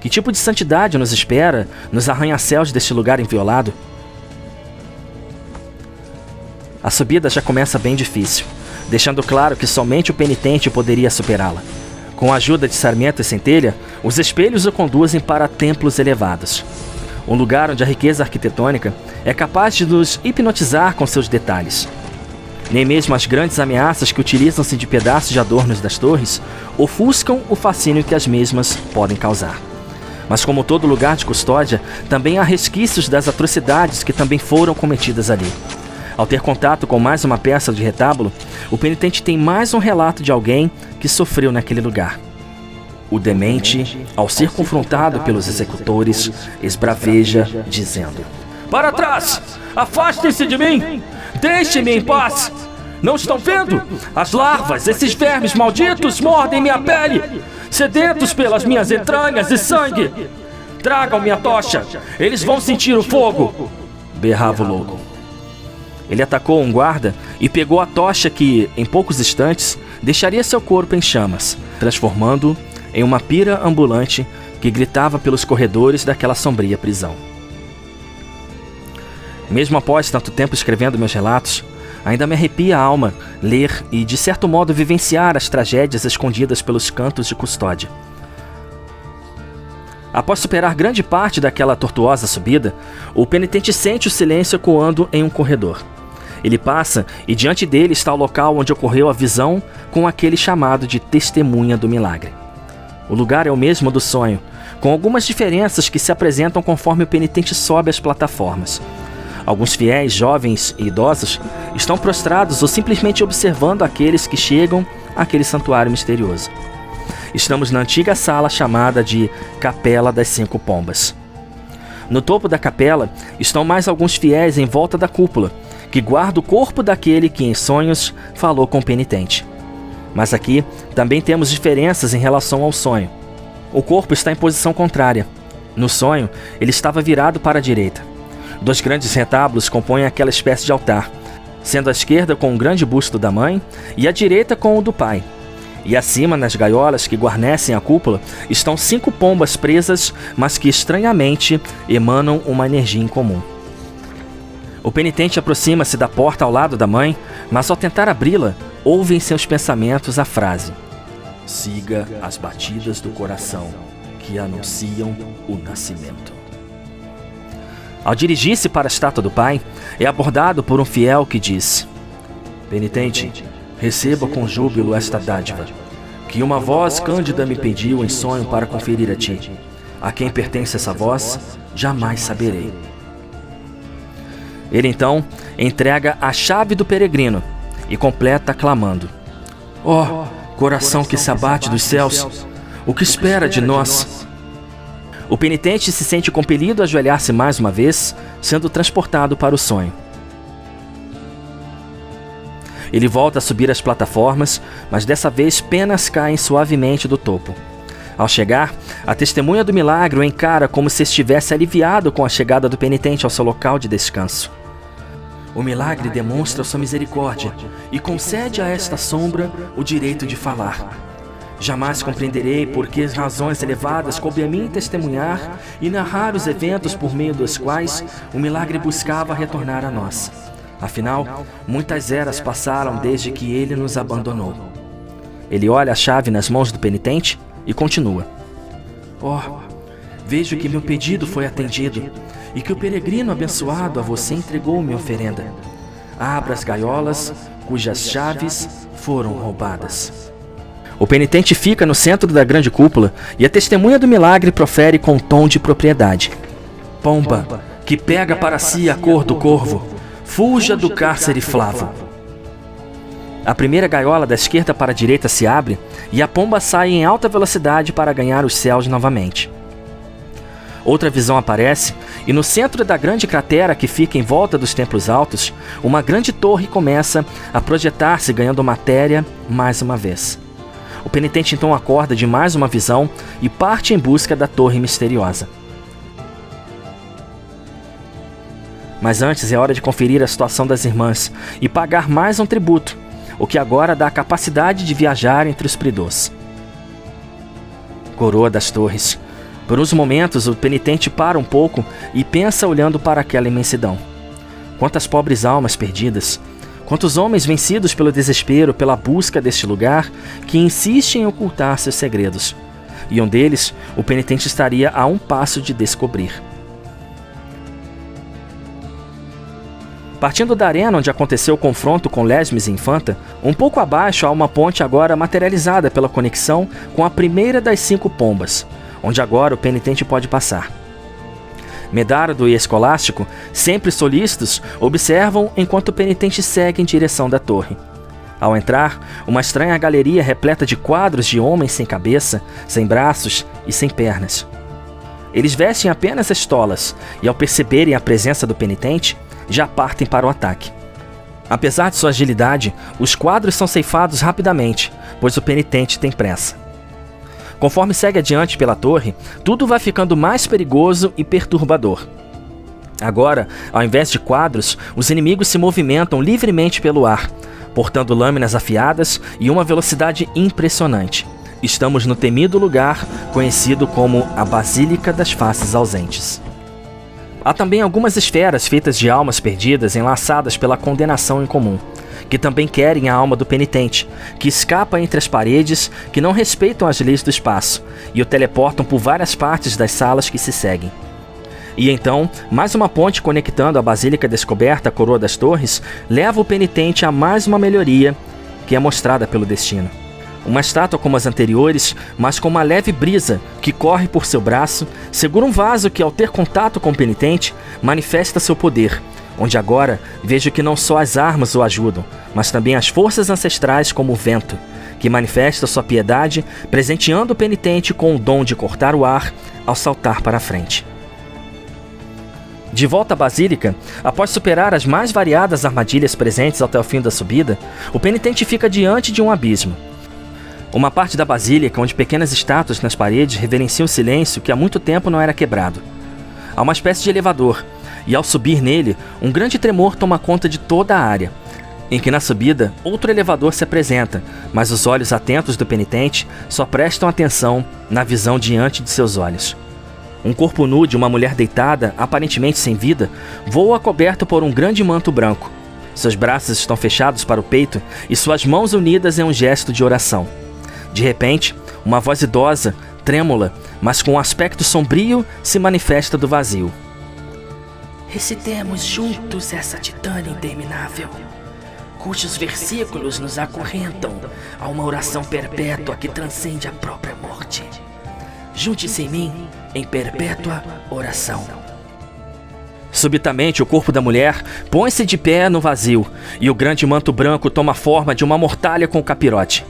Que tipo de santidade nos espera nos arranha-céus deste lugar inviolado? A subida já começa bem difícil, deixando claro que somente o penitente poderia superá-la. Com a ajuda de Sarmento e Centelha, os espelhos o conduzem para templos elevados. Um lugar onde a riqueza arquitetônica é capaz de nos hipnotizar com seus detalhes. Nem mesmo as grandes ameaças que utilizam-se de pedaços de adornos das torres ofuscam o fascínio que as mesmas podem causar. Mas como todo lugar de custódia, também há resquícios das atrocidades que também foram cometidas ali. Ao ter contato com mais uma peça de retábulo, o penitente tem mais um relato de alguém que sofreu naquele lugar. O demente, ao ser confrontado pelos executores, esbraveja, dizendo: Para trás! Afastem-se de mim! Deixem-me em paz! Não estão vendo? As larvas, esses vermes malditos, mordem minha pele, sedentos pelas minhas entranhas e sangue! Tragam minha tocha! Eles vão sentir o fogo! Berrava o louco. Ele atacou um guarda e pegou a tocha que, em poucos instantes, deixaria seu corpo em chamas, transformando-o em uma pira ambulante que gritava pelos corredores daquela sombria prisão. Mesmo após tanto tempo escrevendo meus relatos, ainda me arrepia a alma ler e, de certo modo, vivenciar as tragédias escondidas pelos cantos de custódia. Após superar grande parte daquela tortuosa subida, o penitente sente o silêncio ecoando em um corredor. Ele passa e diante dele está o local onde ocorreu a visão com aquele chamado de testemunha do milagre. O lugar é o mesmo do sonho, com algumas diferenças que se apresentam conforme o penitente sobe as plataformas. Alguns fiéis, jovens e idosos, estão prostrados ou simplesmente observando aqueles que chegam àquele santuário misterioso. Estamos na antiga sala chamada de Capela das 5 Pombas. No topo da capela estão mais alguns fiéis em volta da cúpula, que guarda o corpo daquele que em sonhos falou com o penitente. Mas aqui também temos diferenças em relação ao sonho. O corpo está em posição contrária. No sonho, ele estava virado para a direita. 2 grandes retábulos compõem aquela espécie de altar, sendo a esquerda com um grande busto da mãe e a direita com o do pai. E acima, nas gaiolas que guarnecem a cúpula, estão 5 pombas presas, mas que estranhamente emanam uma energia incomum. O penitente aproxima-se da porta ao lado da mãe, mas ao tentar abri-la, ouve em seus pensamentos a frase: Siga as batidas do coração que anunciam o nascimento. Ao dirigir-se para a estátua do pai, é abordado por um fiel que diz: Penitente, receba com júbilo esta dádiva, que uma voz cândida me pediu em sonho para conferir a ti. A quem pertence essa voz, jamais saberei. Ele então entrega a chave do peregrino e completa clamando: Ó, coração que se abate dos céus, o que espera de nós? O penitente se sente compelido a ajoelhar-se mais uma vez, sendo transportado para o sonho. Ele volta a subir as plataformas, mas dessa vez penas caem suavemente do topo. Ao chegar, a testemunha do milagre o encara como se estivesse aliviado com a chegada do penitente ao seu local de descanso. O milagre demonstra sua misericórdia e concede a esta sombra o direito de falar. Jamais compreenderei por que razões elevadas coube a mim testemunhar e narrar os eventos por meio dos quais o milagre buscava retornar a nós. Afinal, muitas eras passaram desde que ele nos abandonou. Ele olha a chave nas mãos do penitente e continua. Oh, vejo que meu pedido foi atendido e que o peregrino abençoado a você entregou minha oferenda. Abra as gaiolas cujas chaves foram roubadas. O penitente fica no centro da grande cúpula e a testemunha do milagre profere com um tom de propriedade. Pomba, que pega para si a cor do corvo, fuja do cárcere Flavo. A primeira gaiola da esquerda para a direita se abre e a pomba sai em alta velocidade para ganhar os céus novamente. Outra visão aparece e no centro da grande cratera que fica em volta dos templos altos, uma grande torre começa a projetar-se ganhando matéria mais uma vez. O penitente então acorda de mais uma visão e parte em busca da torre misteriosa. Mas antes é hora de conferir a situação das irmãs e pagar mais um tributo, o que agora dá a capacidade de viajar entre os Pridos. Coroa das Torres. Por uns momentos o penitente para um pouco e pensa olhando para aquela imensidão. Quantas pobres almas perdidas! Quantos homens vencidos pelo desespero, pela busca deste lugar, que insistem em ocultar seus segredos. E um deles, o penitente estaria a um passo de descobrir. Partindo da arena onde aconteceu o confronto com Lesmes e Infanta, um pouco abaixo há uma ponte agora materializada pela conexão com a primeira das 5 pombas, onde agora o penitente pode passar. Medardo e Escolástico, sempre solícitos, observam enquanto o penitente segue em direção da torre. Ao entrar, uma estranha galeria repleta de quadros de homens sem cabeça, sem braços e sem pernas. Eles vestem apenas estolas e, ao perceberem a presença do penitente, já partem para o ataque. Apesar de sua agilidade, os quadros são ceifados rapidamente, pois o penitente tem pressa. Conforme segue adiante pela torre, tudo vai ficando mais perigoso e perturbador. Agora, ao invés de quadros, os inimigos se movimentam livremente pelo ar, portando lâminas afiadas e uma velocidade impressionante. Estamos no temido lugar conhecido como a Basílica das Faces Ausentes. Há também algumas esferas feitas de almas perdidas enlaçadas pela condenação em comum, que também querem a alma do penitente, que escapa entre as paredes, que não respeitam as leis do espaço, e o teleportam por várias partes das salas que se seguem. E então, mais uma ponte conectando a Basílica Descoberta à Coroa das Torres, leva o penitente a mais uma melhoria que é mostrada pelo destino. Uma estátua como as anteriores, mas com uma leve brisa que corre por seu braço, segura um vaso que, ao ter contato com o penitente, manifesta seu poder, onde agora vejo que não só as armas o ajudam, mas também as forças ancestrais como o vento, que manifesta sua piedade, presenteando o penitente com o dom de cortar o ar ao saltar para a frente. De volta à Basílica, após superar as mais variadas armadilhas presentes até o fim da subida, o penitente fica diante de um abismo. Uma parte da Basílica onde pequenas estátuas nas paredes reverenciam o silêncio que há muito tempo não era quebrado. Há uma espécie de elevador, e ao subir nele, um grande tremor toma conta de toda a área, em que na subida, outro elevador se apresenta, mas os olhos atentos do penitente só prestam atenção na visão diante de seus olhos. Um corpo nu de uma mulher deitada, aparentemente sem vida, voa coberto por um grande manto branco. Seus braços estão fechados para o peito e suas mãos unidas em um gesto de oração. De repente, uma voz idosa, trêmula, mas com um aspecto sombrio, se manifesta do vazio. Recitemos juntos essa titânia interminável, cujos versículos nos acorrentam a uma oração perpétua que transcende a própria morte. Junte-se em mim em perpétua oração. Subitamente, o corpo da mulher põe-se de pé no vazio, e o grande manto branco toma a forma de uma mortalha com capirote.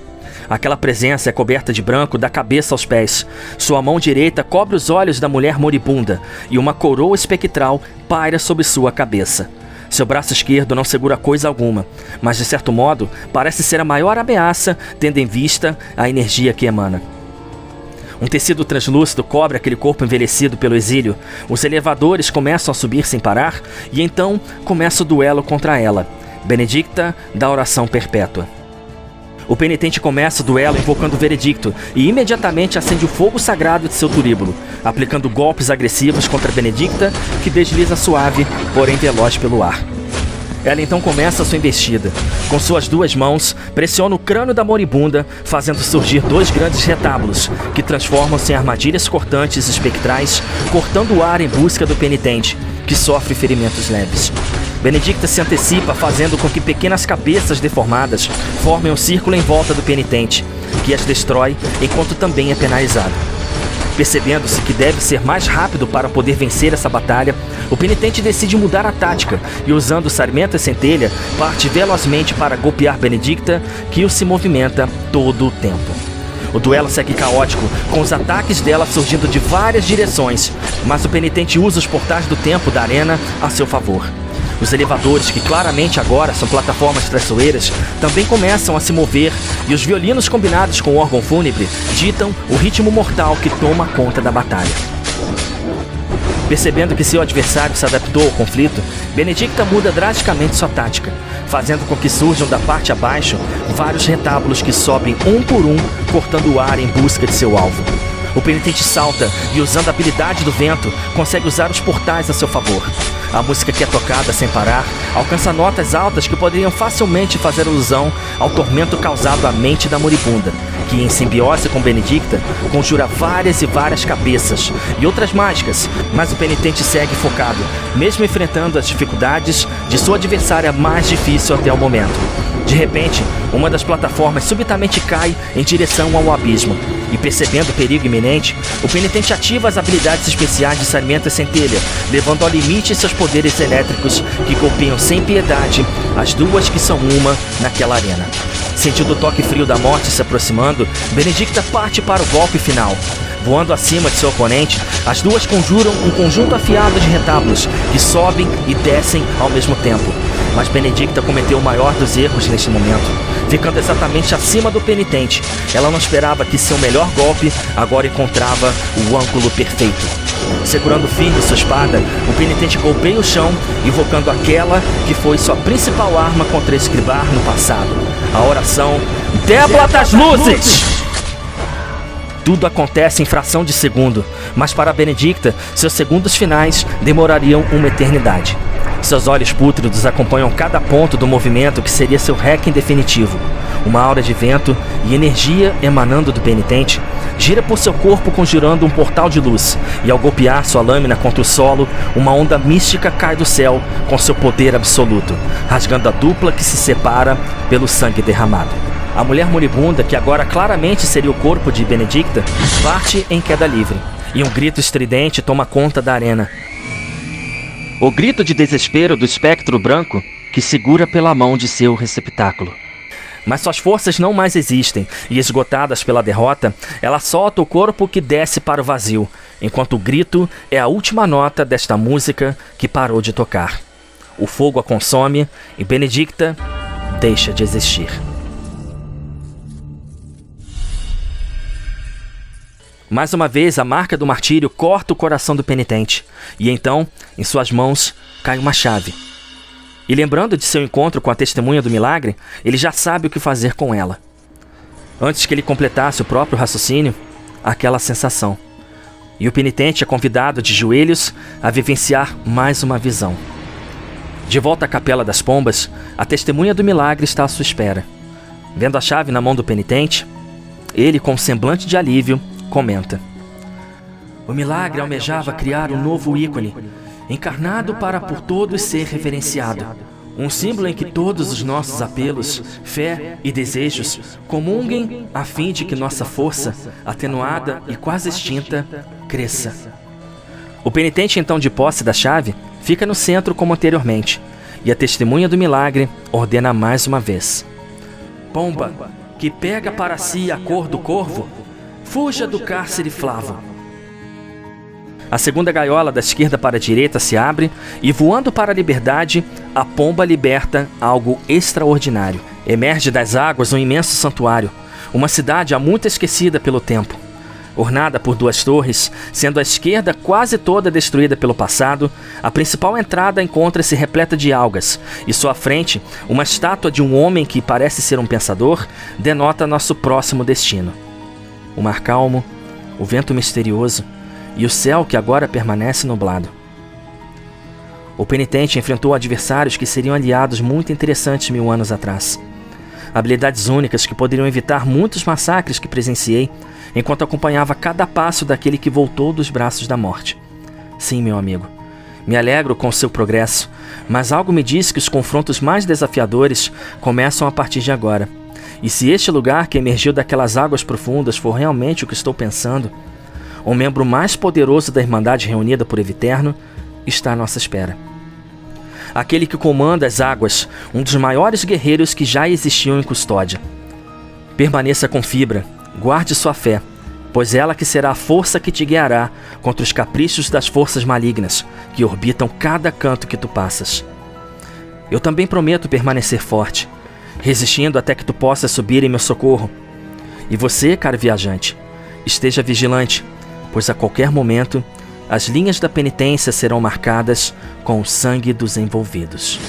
Aquela presença é coberta de branco da cabeça aos pés. Sua mão direita cobre os olhos da mulher moribunda e uma coroa espectral paira sobre sua cabeça. Seu braço esquerdo não segura coisa alguma, mas de certo modo parece ser a maior ameaça, tendo em vista a energia que emana. Um tecido translúcido cobre aquele corpo envelhecido pelo exílio. Os elevadores começam a subir sem parar e então começa o duelo contra ela, Benedicta da oração perpétua. O penitente começa o duelo invocando o veredicto e imediatamente acende o fogo sagrado de seu turíbulo, aplicando golpes agressivos contra Benedicta, que desliza suave, porém veloz pelo ar. Ela então começa sua investida. Com suas 2 mãos, pressiona o crânio da moribunda, fazendo surgir 2 grandes retábulos, que transformam-se em armadilhas cortantes espectrais, cortando o ar em busca do penitente, que sofre ferimentos leves. Benedicta se antecipa, fazendo com que pequenas cabeças deformadas formem um círculo em volta do penitente, que as destrói enquanto também é penalizado. Percebendo-se que deve ser mais rápido para poder vencer essa batalha, o penitente decide mudar a tática e, usando Sarmenta Centelha, parte velozmente para golpear Benedicta, que o se movimenta todo o tempo. O duelo segue caótico, com os ataques dela surgindo de várias direções, mas o penitente usa os portais do tempo da arena a seu favor. Os elevadores, que claramente agora são plataformas traiçoeiras, também começam a se mover e os violinos combinados com o órgão fúnebre ditam o ritmo mortal que toma conta da batalha. Percebendo que seu adversário se adaptou ao conflito, Benedicta muda drasticamente sua tática, fazendo com que surjam da parte abaixo vários retábulos que sobem um por um, cortando o ar em busca de seu alvo. O penitente salta e, usando a habilidade do vento, consegue usar os portais a seu favor. A música, que é tocada sem parar, alcança notas altas que poderiam facilmente fazer alusão ao tormento causado à mente da moribunda, que, em simbiose com Benedicta, conjura várias e várias cabeças e outras mágicas, mas o penitente segue focado, mesmo enfrentando as dificuldades de sua adversária mais difícil até o momento. De repente, uma das plataformas subitamente cai em direção ao abismo. E, percebendo o perigo iminente, o penitente ativa as habilidades especiais de Sarmenta Centelha, levando ao limite seus poderes elétricos, que golpeiam sem piedade as 2 que são uma naquela arena. Sentindo o toque frio da morte se aproximando, Benedicta parte para o golpe final. Voando acima de seu oponente, as 2 conjuram um conjunto afiado de retábulos, que sobem e descem ao mesmo tempo. Mas Benedicta cometeu o maior dos erros neste momento, ficando exatamente acima do penitente. Ela não esperava que seu melhor golpe agora encontrava o ângulo perfeito. Segurando firme sua espada, o penitente golpeia o chão, invocando aquela que foi sua principal arma contra Escribar no passado: a oração Débora das Luzes! Tudo acontece em fração de segundo, mas para Benedicta, seus segundos finais demorariam uma eternidade. Seus olhos pútridos acompanham cada ponto do movimento que seria seu Requiem definitivo. Uma aura de vento e energia emanando do penitente gira por seu corpo, conjurando um portal de luz, e ao golpear sua lâmina contra o solo, uma onda mística cai do céu com seu poder absoluto, rasgando a dupla que se separa pelo sangue derramado. A mulher moribunda, que agora claramente seria o corpo de Benedicta, parte em queda livre, e um grito estridente toma conta da arena. O grito de desespero do espectro branco que segura pela mão de seu receptáculo. Mas suas forças não mais existem, e esgotadas pela derrota, ela solta o corpo que desce para o vazio, enquanto o grito é a última nota desta música que parou de tocar. O fogo a consome e Benedicta deixa de existir. Mais uma vez, a marca do martírio corta o coração do penitente, e então, em suas mãos, cai uma chave. E lembrando de seu encontro com a testemunha do milagre, ele já sabe o que fazer com ela. Antes que ele completasse o próprio raciocínio, aquela sensação. E o penitente é convidado de joelhos a vivenciar mais uma visão. De volta à Capela das Pombas, a testemunha do milagre está à sua espera. Vendo a chave na mão do penitente, ele, com um semblante de alívio, comenta: o milagre almejava criar um novo ícone, encarnado para por todos ser reverenciado. Um símbolo em que todos os nossos apelos, fé e desejos comunguem a fim de que nossa força, atenuada e quase extinta, cresça. O penitente, então de posse da chave, fica no centro como anteriormente, e a testemunha do milagre ordena mais uma vez: pomba, que pega para si a cor do corvo, fuja do cárcere Flavo. A segunda gaiola da esquerda para a direita se abre e, voando para a liberdade, a pomba liberta algo extraordinário. Emerge das águas um imenso santuário, uma cidade há muito esquecida pelo tempo. Ornada por 2 torres, sendo a esquerda quase toda destruída pelo passado, a principal entrada encontra-se repleta de algas, e sua frente, uma estátua de um homem que parece ser um pensador, denota nosso próximo destino. O mar calmo, o vento misterioso e o céu que agora permanece nublado. O penitente enfrentou adversários que seriam aliados muito interessantes 1000 anos atrás. Habilidades únicas que poderiam evitar muitos massacres que presenciei enquanto acompanhava cada passo daquele que voltou dos braços da morte. Sim, meu amigo, me alegro com seu progresso, mas algo me diz que os confrontos mais desafiadores começam a partir de agora. E se este lugar que emergiu daquelas águas profundas for realmente o que estou pensando, o membro mais poderoso da Irmandade reunida por Eviterno está à nossa espera. Aquele que comanda as águas, um dos maiores guerreiros que já existiam em Custódia. Permaneça com fibra, guarde sua fé, pois ela que será a força que te guiará contra os caprichos das forças malignas que orbitam cada canto que tu passas. Eu também prometo permanecer forte, resistindo até que tu possas subir em meu socorro. E você, caro viajante, esteja vigilante, pois a qualquer momento as linhas da penitência serão marcadas com o sangue dos envolvidos.